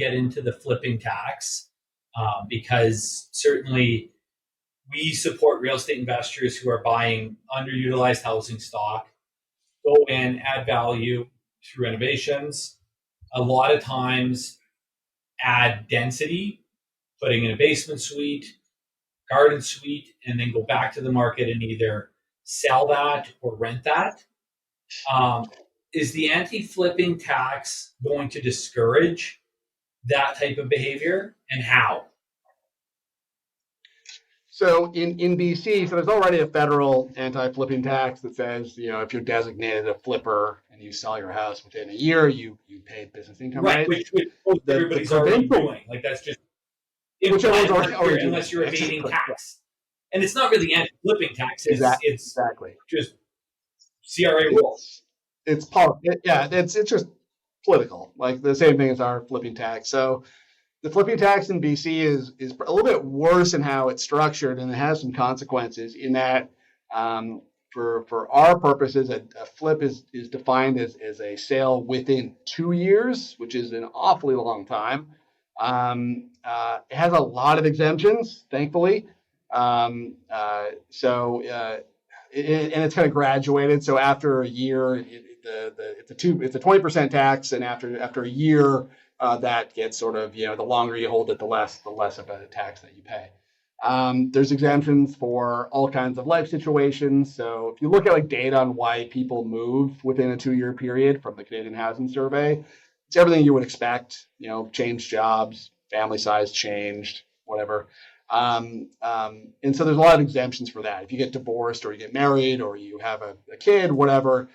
get into the flipping tax because certainly we support real estate investors who are buying underutilized housing stock, go in, add value through renovations, a lot of times add density, putting in a basement suite, garden suite, and then go back to the market and either sell that or rent that. Is the anti-flipping tax going to discourage that type of behavior, and how? So in BC, so there's already a federal anti-flipping tax that says, if you're designated a flipper and you sell your house within a year, you pay business income, right? Which everybody's already doing. Like that's just unless you're evading tax. And it's not really anti-flipping tax. It's just CRA rules. It's just political, like the same thing as our flipping tax. So the flipping tax in BC is a little bit worse in how it's structured, and it has some consequences in that for our purposes, a flip is defined as a sale within 2 years, which is an awfully long time. It has a lot of exemptions, thankfully. And it's kind of graduated. So after a year, it's a 20% tax, and after a year, that gets sort of, the longer you hold it, the less of a tax that you pay. There's exemptions for all kinds of life situations. So if you look at like data on why people move within a 2-year period from the Canadian Housing Survey, it's everything you would expect, changed jobs, family size changed, whatever. And so there's a lot of exemptions for that. If you get divorced or you get married or you have a kid, whatever,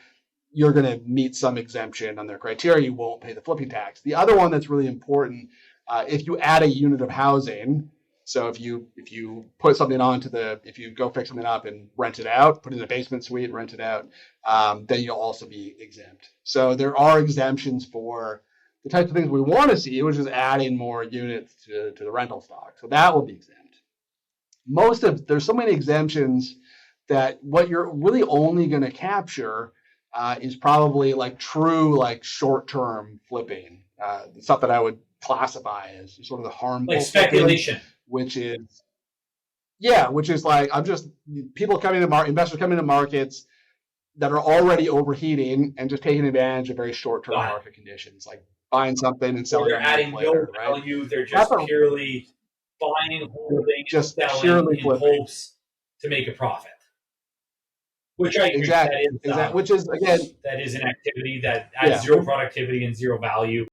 you're going to meet some exemption on their criteria. You won't pay the flipping tax. The other one that's really important, if you add a unit of housing, so if you put something if you go fix something up and rent it out, put in a basement suite, rent it out, then you'll also be exempt. So there are exemptions for the types of things we want to see, which is adding more units to the rental stock. So that will be exempt. There's so many exemptions that what you're really only going to capture is probably like true, like short-term flipping, stuff that I would classify as sort of the harmful, like speculation, which is like investors coming to markets that are already overheating and just taking advantage of very short-term market conditions, like buying something and selling. They're adding no value. Right? They're just purely buying and holding, just selling in hopes to make a profit. Which I agree. Exactly. Which is, again, that is an activity that adds zero productivity and zero value.